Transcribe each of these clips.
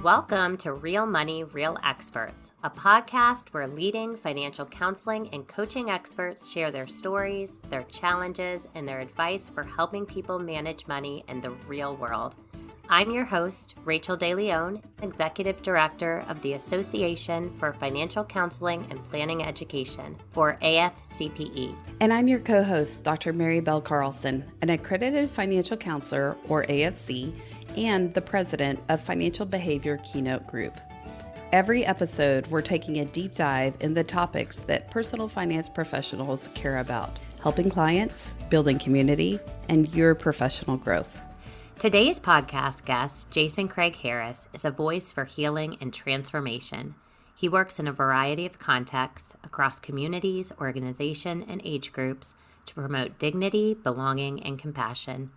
Welcome to Real Money, Real Experts, a podcast where leading financial counseling and coaching experts share their stories, their challenges, and their advice for helping people manage money in the real world. I'm your host, Rachel DeLeon, Executive Director of the Association for Financial Counseling and Planning Education, or AFCPE. And I'm your co-host, Dr. Mary Bell Carlson, an accredited financial counselor, or AFC, and the president of Financial Behavior Keynote Group. Every episode, we're taking a deep dive in the topics that personal finance professionals care about, helping clients, building community, and your professional growth. Today's podcast guest, Jason Craige Harris, is a voice for healing and transformation. He works in a variety of contexts across communities, organizations, and age groups to promote dignity, belonging, and compassion.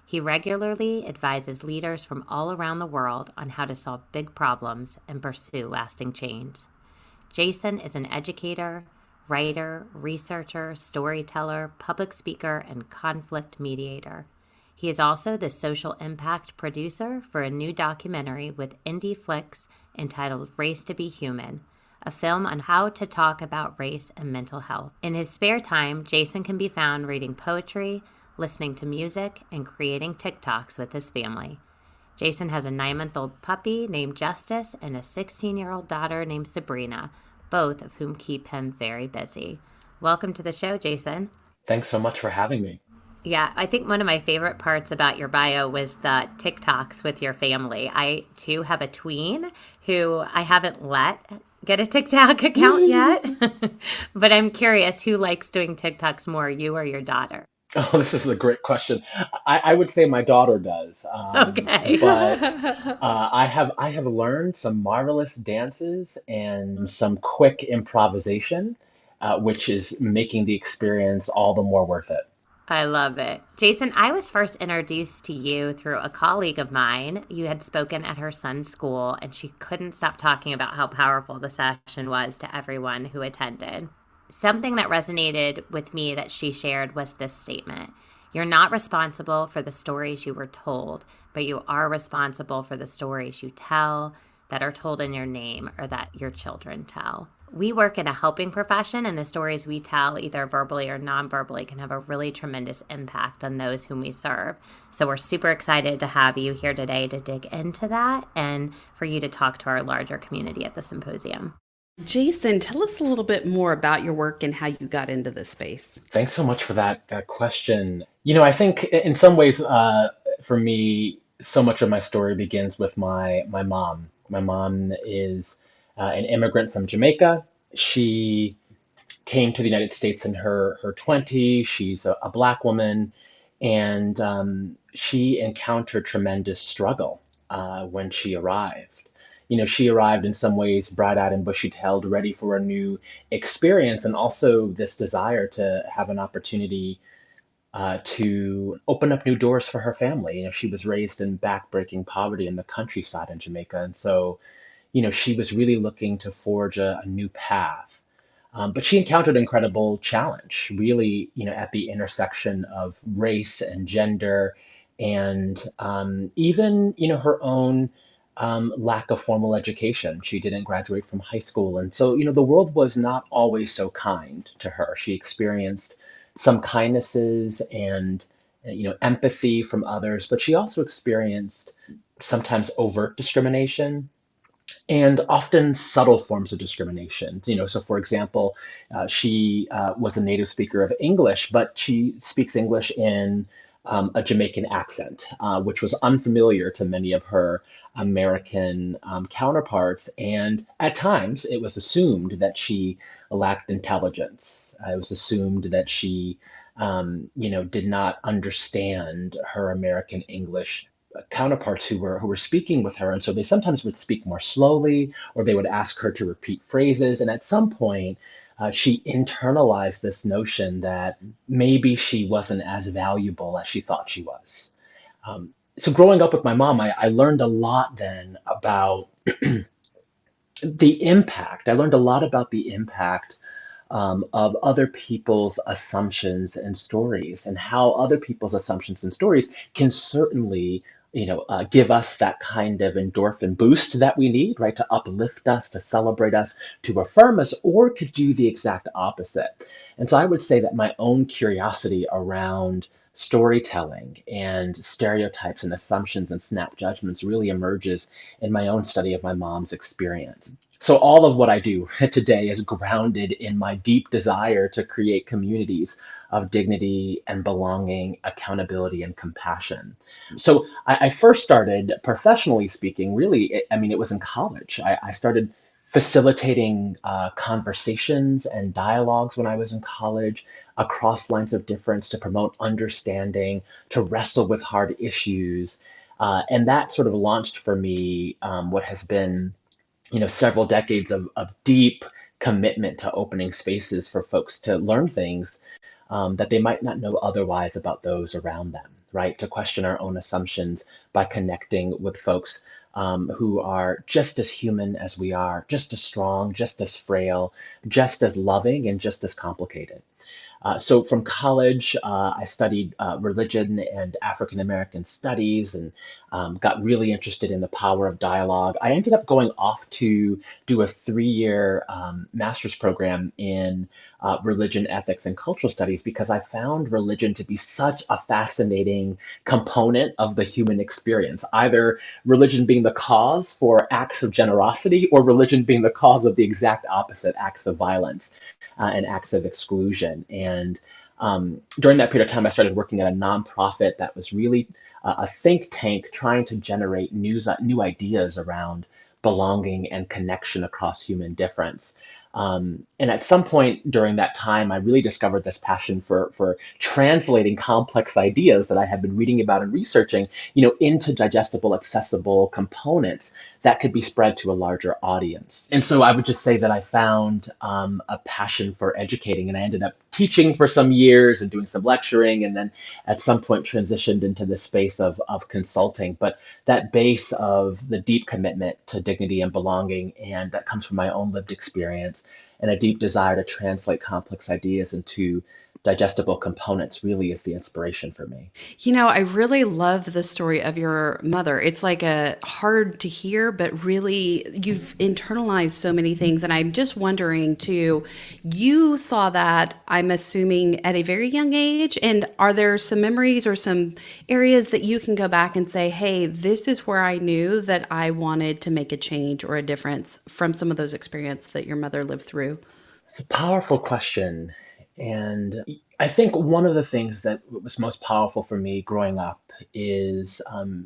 He regularly advises leaders from all around the world on how to solve big problems and pursue lasting change. Jason is an educator, writer, researcher, storyteller, public speaker, and conflict mediator. He is also the social impact producer for a new documentary with Indie Flicks entitled Race to Be Human, a film on how to talk about race and mental health. In his spare time, Jason can be found reading poetry, listening to music, and creating TikToks with his family. Jason has a 9-month-old puppy named Justice and a 16-year-old daughter named Sabrina, both of whom keep him very busy. Welcome to the show, Jason. Thanks so much for having me. Yeah, I think one of my favorite parts about your bio was the TikToks with your family. I, too, have a tween who I haven't let get a TikTok account yet, but I'm curious who likes doing TikToks more, you or your daughter? Oh, this is a great question. I would say my daughter does. Okay. But I have learned some marvelous dances and some quick improvisation, which is making the experience all the more worth it. I love it. Jason, I was first introduced to you through a colleague of mine. You had spoken at her son's school, and she couldn't stop talking about how powerful the session was to everyone who attended. Something that resonated with me that she shared was this statement: you're not responsible for the stories you were told, but you are responsible for the stories you tell, that are told in your name, or that your children tell. We work in a helping profession, and the stories we tell, either verbally or non-verbally, can have a really tremendous impact on those whom we serve. So we're super excited to have you here today to dig into that and for you to talk to our larger community at the symposium. Jason, tell us a little bit more about your work and how you got into this space. Thanks so much for that question. I think in some ways, for me, so much of my story begins with my mom. My mom is an immigrant from Jamaica. She came to the United States in her 20s. She's a Black woman, and she encountered tremendous struggle when she arrived. She arrived in some ways bright-eyed and bushy-tailed, ready for a new experience, and also this desire to have an opportunity to open up new doors for her family. She was raised in backbreaking poverty in the countryside in Jamaica, and so she was really looking to forge a new path. But she encountered incredible challenge, really, at the intersection of race and gender and even, her own lack of formal education. She didn't graduate from high school. And so, the world was not always so kind to her. She experienced some kindnesses and, empathy from others, but she also experienced sometimes overt discrimination and often subtle forms of discrimination. So for example, she was a native speaker of English, but she speaks English in a Jamaican accent, which was unfamiliar to many of her American counterparts. And at times, it was assumed that she lacked intelligence. It was assumed that she, did not understand her American English counterparts who were speaking with her. And so they sometimes would speak more slowly, or they would ask her to repeat phrases. And at some point, she internalized this notion that maybe she wasn't as valuable as she thought she was. So growing up with my mom, I learned a lot then about the impact. I learned a lot about the impact of other people's assumptions and stories, and how other people's assumptions and stories can certainly give us that kind of endorphin boost that we need, right? To uplift us, to celebrate us, to affirm us, or could do the exact opposite. And so I would say that my own curiosity around storytelling and stereotypes and assumptions and snap judgments really emerges in my own study of my mom's experience. So all of what I do today is grounded in my deep desire to create communities of dignity and belonging, accountability, and compassion. So I first started, professionally speaking, really, it was in college. I started facilitating conversations and dialogues when I was in college across lines of difference to promote understanding, to wrestle with hard issues. And that sort of launched for me what has been, several decades of deep commitment to opening spaces for folks to learn things that they might not know otherwise about those around them, right? To question our own assumptions by connecting with folks who are just as human as we are, just as strong, just as frail, just as loving, and just as complicated. So from college, I studied religion and African American studies and got really interested in the power of dialogue. I ended up going off to do a 3-year master's program in religion, ethics, and cultural studies because I found religion to be such a fascinating component of the human experience, either religion being the cause for acts of generosity or religion being the cause of the exact opposite, acts of violence and acts of exclusion. And during that period of time, I started working at a nonprofit that was really a think tank trying to generate new ideas around belonging and connection across human difference. And at some point during that time, I really discovered this passion for translating complex ideas that I had been reading about and researching, into digestible, accessible components that could be spread to a larger audience. And so I would just say that I found a passion for educating, and I ended up teaching for some years and doing some lecturing, and then at some point transitioned into the space of consulting. But that base of the deep commitment to dignity and belonging, and that comes from my own lived experience and a deep desire to translate complex ideas into digestible components really is the inspiration for me. I really love the story of your mother. It's like a hard to hear, but really you've internalized so many things. And I'm just wondering too, you saw that, I'm assuming, at a very young age. And are there some memories or some areas that you can go back and say, hey, this is where I knew that I wanted to make a change or a difference from some of those experiences that your mother lived through? It's a powerful question. And I think one of the things that was most powerful for me growing up is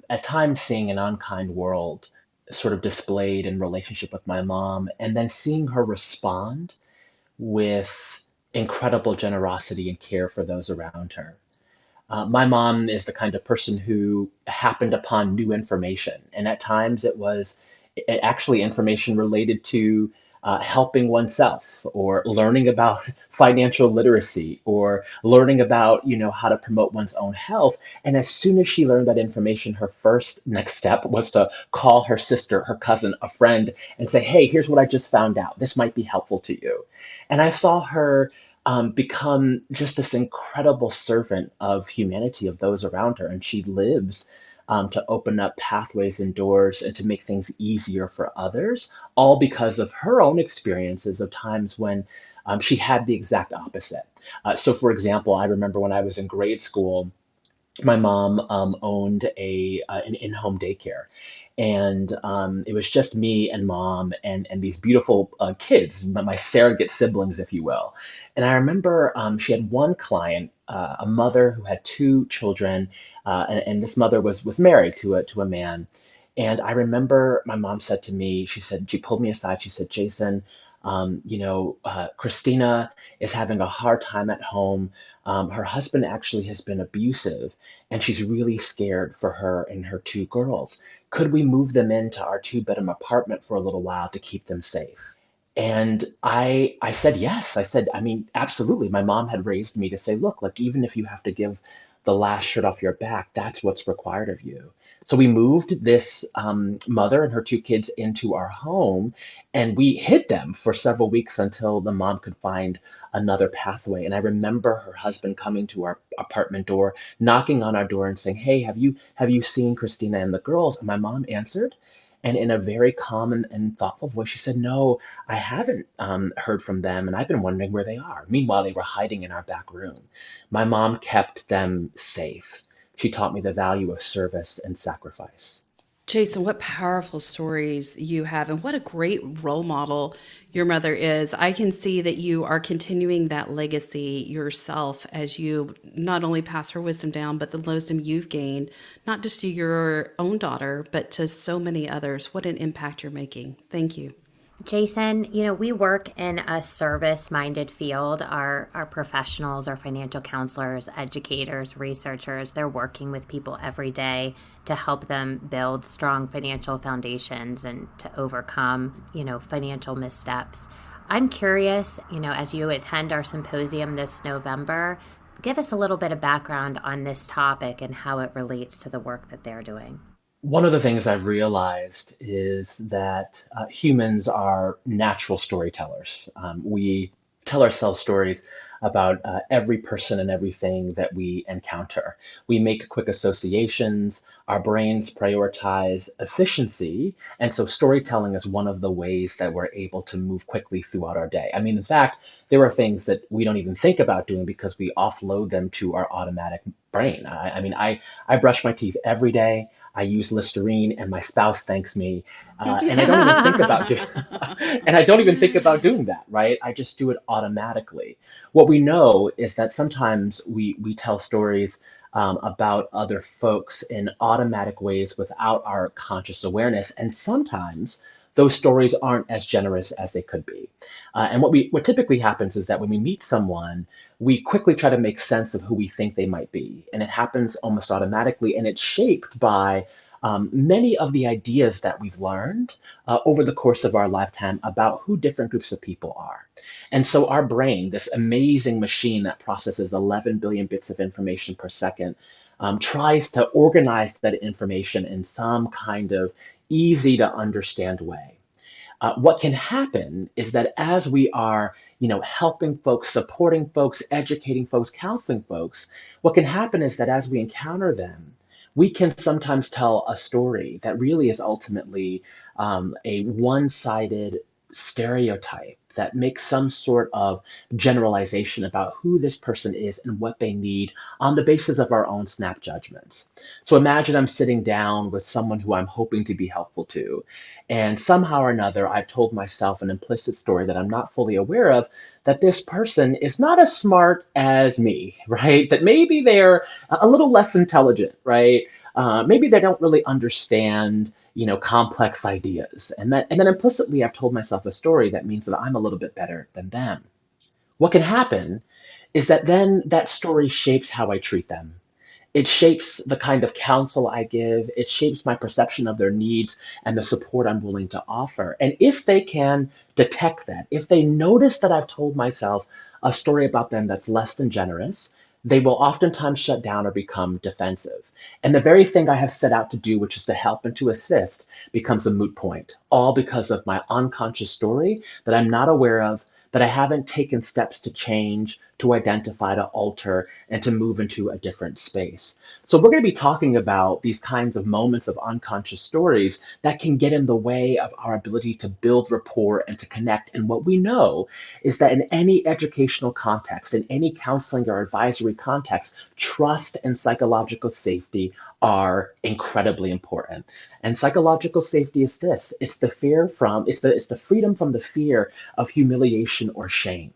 at times seeing an unkind world sort of displayed in relationship with my mom, and then seeing her respond with incredible generosity and care for those around her. My mom is the kind of person who happened upon new information, and at times actually information related to helping oneself or learning about financial literacy or learning about how to promote one's own health. And as soon as she learned that information, her first next step was to call her sister, her cousin, a friend, and say, hey, here's what I just found out, this might be helpful to you. And I saw her become just this incredible servant of humanity, of those around her. And she lives to open up pathways and doors and to make things easier for others, all because of her own experiences of times when she had the exact opposite. So, for example, I remember when I was in grade school, my mom owned an in-home daycare. And it was just me and mom and these beautiful kids, my surrogate siblings, if you will. And I remember she had one client, a mother who had 2 children, and this mother was married to a man. And I remember my mom said to me, she pulled me aside, she said, Jason, Christina is having a hard time at home. Her husband actually has been abusive, and she's really scared for her and her 2 girls. Could we move them into our 2-bedroom apartment for a little while to keep them safe? And I said yes. I said, absolutely. My mom had raised me to say, look, like even if you have to give the last shirt off your back, that's what's required of you. So we moved this mother and her two kids into our home, and we hid them for several weeks until the mom could find another pathway. And I remember her husband coming to our apartment door, knocking on our door and saying, "Hey, have you seen Christina and the girls?" And my mom answered. And in a very calm and thoughtful voice, she said, "No, I haven't heard from them, and I've been wondering where they are." Meanwhile, they were hiding in our back room. My mom kept them safe. She taught me the value of service and sacrifice. Jason, what powerful stories you have, and what a great role model your mother is. I can see that you are continuing that legacy yourself as you not only pass her wisdom down, but the wisdom you've gained, not just to your own daughter, but to so many others. What an impact you're making. Thank you. Jason, we work in a service-minded field. Our professionals, our financial counselors, educators, researchers, they're working with people every day to help them build strong financial foundations and to overcome, financial missteps. I'm curious, as you attend our symposium this November, give us a little bit of background on this topic and how it relates to the work that they're doing. One of the things I've realized is that humans are natural storytellers. We tell ourselves stories about every person and everything that we encounter. We make quick associations, our brains prioritize efficiency, and so storytelling is one of the ways that we're able to move quickly throughout our day. I mean, in fact, there are things that we don't even think about doing because we offload them to our automatic brain. I brush my teeth every day. I use Listerine, and my spouse thanks me, and I don't even think about doing, and I don't even think about doing that, right? I just do it automatically. What we know is that sometimes we tell stories about other folks in automatic ways without our conscious awareness, and sometimes those stories aren't as generous as they could be. And what typically happens is that when we meet someone, we quickly try to make sense of who we think they might be. And it happens almost automatically. And it's shaped by many of the ideas that we've learned over the course of our lifetime about who different groups of people are. And so our brain, this amazing machine that processes 11 billion bits of information per second, tries to organize that information in some kind of easy to understand way. What can happen is that as we are, helping folks, supporting folks, educating folks, counseling folks, what can happen is that as we encounter them, we can sometimes tell a story that really is ultimately a one-sided stereotype that makes some sort of generalization about who this person is and what they need on the basis of our own snap judgments. So imagine I'm sitting down with someone who I'm hoping to be helpful to, and somehow or another, I've told myself an implicit story that I'm not fully aware of, that this person is not as smart as me, right? That maybe they're a little less intelligent, right? Maybe they don't really understand, complex ideas. And then implicitly, I've told myself a story that means that I'm a little bit better than them. What can happen is that then that story shapes how I treat them. It shapes the kind of counsel I give. It shapes my perception of their needs and the support I'm willing to offer. And if they can detect that, if they notice that I've told myself a story about them that's less than generous, they will oftentimes shut down or become defensive. And the very thing I have set out to do, which is to help and to assist, becomes a moot point, all because of my unconscious story that I'm not aware of, that I haven't taken steps to change, to identify, to alter, and to move into a different space. So we're going to be talking about these kinds of moments of unconscious stories that can get in the way of our ability to build rapport and to connect. And what we know is that in any educational context, in any counseling or advisory context, trust and psychological safety are incredibly important. And psychological safety is this: it's the freedom from the fear of humiliation or shame.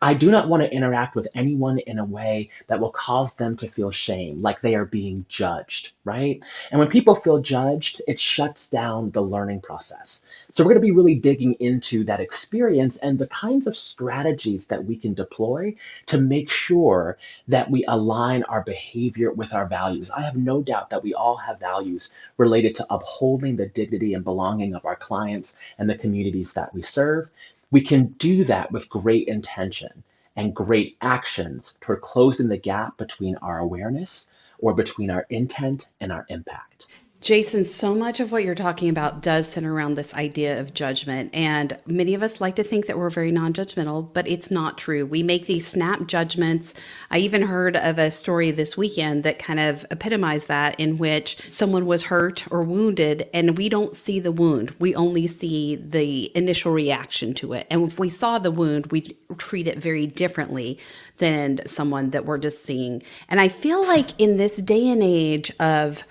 I do not want to interact with anyone in a way that will cause them to feel shame, like they are being judged, right? And when people feel judged, it shuts down the learning process. So we're going to be really digging into that experience and the kinds of strategies that we can deploy to make sure that we align our behavior with our values. I have no doubt that we all have values related to upholding the dignity and belonging of our clients and the communities that we serve. We can do that with great intention and great actions toward closing the gap between our awareness or between our intent and our impact. Jason, so much of what you're talking about does center around this idea of judgment. And many of us like to think that we're very non-judgmental, but it's not true. We make these snap judgments. I even heard of a story this weekend that kind of epitomized that, in which someone was hurt or wounded and we don't see the wound. We only see the initial reaction to it. And if we saw the wound, we treat it very differently than someone that we're just seeing. And I feel like in this day and age of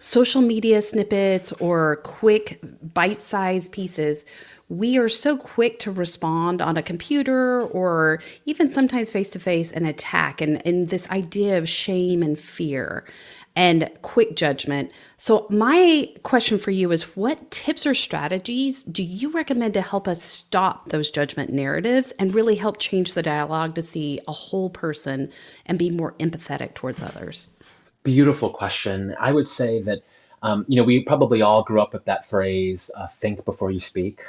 social media snippets or quick bite-sized pieces, we are so quick to respond on a computer or even sometimes face-to-face and attack and this idea of shame and fear and quick judgment. So my question for you is, what tips or strategies do you recommend to help us stop those judgment narratives and really help change the dialogue to see a whole person and be more empathetic towards others? Beautiful question. I would say that, we probably all grew up with that phrase, think before you speak.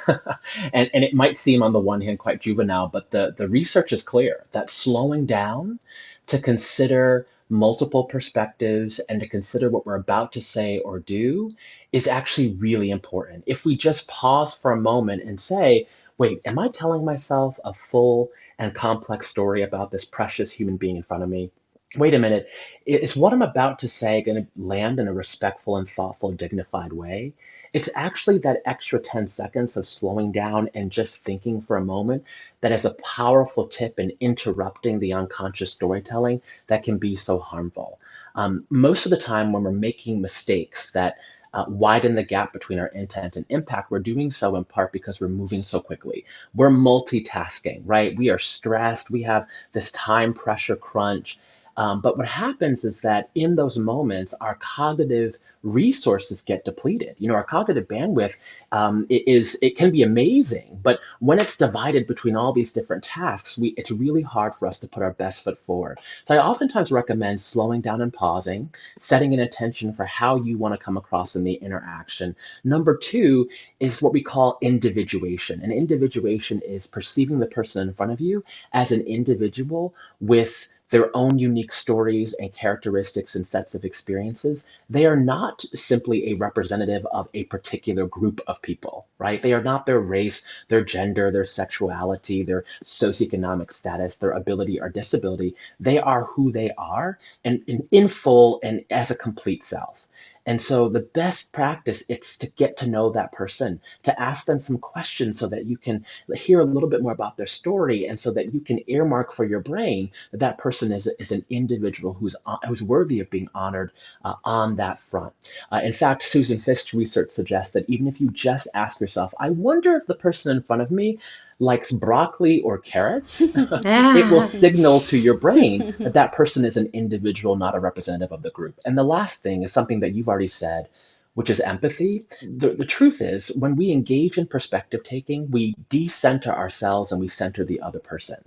And it might seem on the one hand quite juvenile, but the research is clear that slowing down to consider multiple perspectives and to consider what we're about to say or do is actually really important. If we just pause for a moment and say, wait, am I telling myself a full and complex story about this precious human being in front of me? Wait a minute, is what I'm about to say going to land in a respectful and thoughtful, dignified way? It's actually that extra 10 seconds of slowing down and just thinking for a moment that is a powerful tip in interrupting the unconscious storytelling that can be so harmful. Most of the time, when we're making mistakes that widen the gap between our intent and impact, we're doing so in part because we're moving so quickly. We're multitasking, right? We are stressed. We have this time pressure crunch. But what happens is that in those moments, our cognitive resources get depleted. Our cognitive bandwidth it can be amazing, but when it's divided between all these different tasks, it's really hard for us to put our best foot forward. So I oftentimes recommend slowing down and pausing, setting an intention for how you want to come across in the interaction. Number two is what we call individuation. And individuation is perceiving the person in front of you as an individual with their own unique stories and characteristics and sets of experiences. They are not simply a representative of a particular group of people, right? They are not their race, their gender, their sexuality, their socioeconomic status, their ability or disability. They are who they are and in full and as a complete self. And so the best practice is to get to know that person, to ask them some questions so that you can hear a little bit more about their story, and so that you can earmark for your brain that that person is an individual who's worthy of being honored on that front. In fact, Susan Fisk's research suggests that even if you just ask yourself, I wonder if the person in front of me likes broccoli or carrots, it will signal to your brain that that person is an individual, not a representative of the group. And the last thing is something that you've already said, which is empathy. The truth is, when we engage in perspective taking, we decenter ourselves and we center the other person.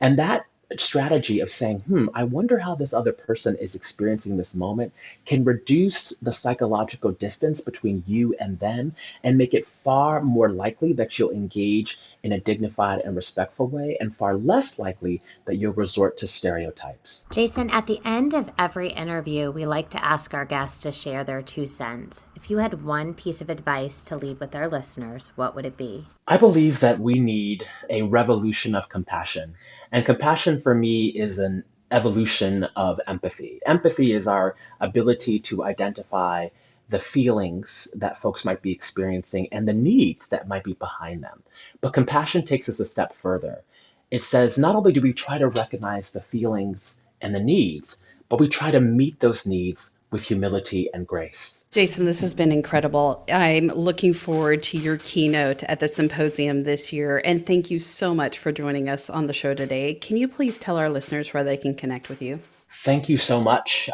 And that strategy of saying, I wonder how this other person is experiencing this moment can reduce the psychological distance between you and them and make it far more likely that you'll engage in a dignified and respectful way, and far less likely that you'll resort to stereotypes. Jason, at the end of every interview, we like to ask our guests to share their 2 cents. If you had one piece of advice to leave with our listeners, what would it be? I believe that we need a revolution of compassion. And compassion for me is an evolution of empathy. Empathy is our ability to identify the feelings that folks might be experiencing and the needs that might be behind them. But compassion takes us a step further. It says not only do we try to recognize the feelings and the needs, but we try to meet those needs with humility and grace. Jason, this has been incredible. I'm looking forward to your keynote at the symposium this year. And thank you so much for joining us on the show today. Can you please tell our listeners where they can connect with you? Thank you so much.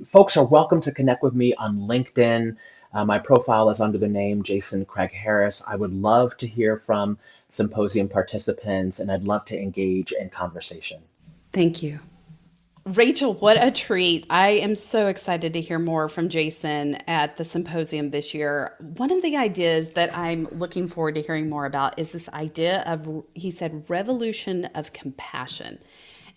Folks are welcome to connect with me on LinkedIn. My profile is under the name Jason Craige Harris. I would love to hear from symposium participants, and I'd love to engage in conversation. Thank you. Rachel, what a treat. I am so excited to hear more from Jason at the symposium this year. One of the ideas that I'm looking forward to hearing more about is this idea of, he said, revolution of compassion.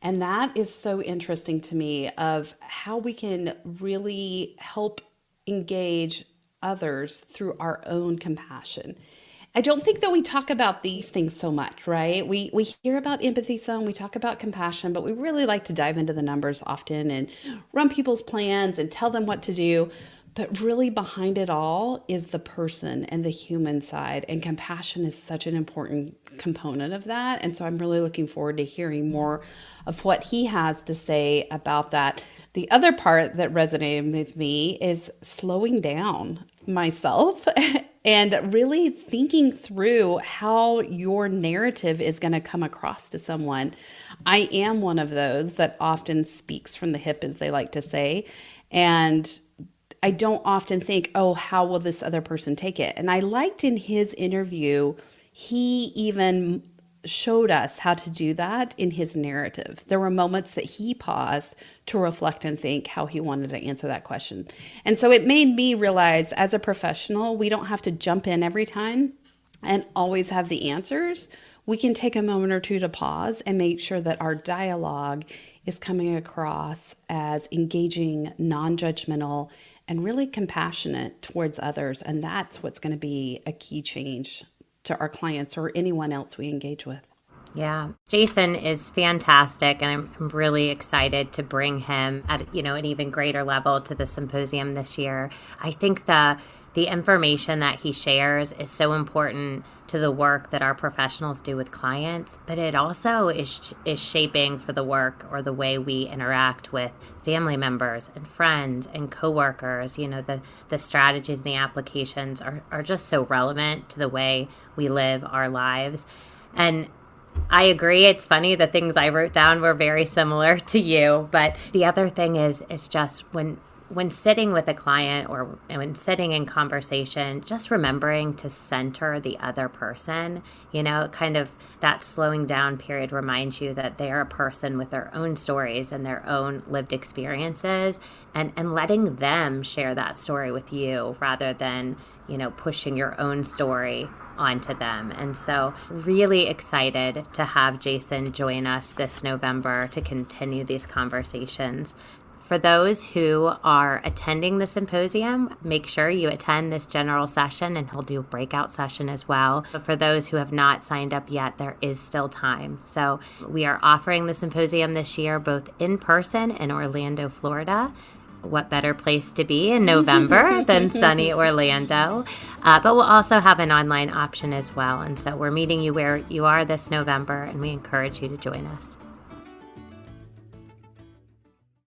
And that is so interesting to me, of how we can really help engage others through our own compassion. I don't think that we talk about these things so much, right? We hear about empathy some, we talk about compassion, but we really like to dive into the numbers often and run people's plans and tell them what to do. But really behind it all is the person and the human side. And compassion is such an important component of that. And so I'm really looking forward to hearing more of what he has to say about that. The other part that resonated with me is slowing down myself and really thinking through how your narrative is going to come across to someone. I am one of those that often speaks from the hip, as they like to say. And I don't often think, oh, how will this other person take it? And I liked in his interview, he even showed us how to do that in his narrative. There were moments that he paused to reflect and think how he wanted to answer that question. And so it made me realize, as a professional, we don't have to jump in every time and always have the answers. We can take a moment or two to pause and make sure that our dialogue is coming across as engaging, non-judgmental, and really compassionate towards others. And that's what's going to be a key change to our clients or anyone else we engage with. Yeah, Jason is fantastic, and I'm really excited to bring him at an even greater level to the symposium this year. I think the information that he shares is so important to the work that our professionals do with clients, but it also is shaping for the work or the way we interact with family members and friends and coworkers. The strategies and the applications are just so relevant to the way we live our lives. And I agree. It's funny. The things I wrote down were very similar to you. But the other thing is just when sitting with a client or when sitting in conversation, just remembering to center the other person, kind of that slowing down period reminds you that they are a person with their own stories and their own lived experiences, and letting them share that story with you rather than, pushing your own story onto them. And so really excited to have Jason join us this November to continue these conversations. For those who are attending the symposium, make sure you attend this general session, and he'll do a breakout session as well. But for those who have not signed up yet, there is still time. So we are offering the symposium this year, both in person in Orlando, Florida. What better place to be in November than sunny Orlando? But we'll also have an online option as well. And so we're meeting you where you are this November, and we encourage you to join us.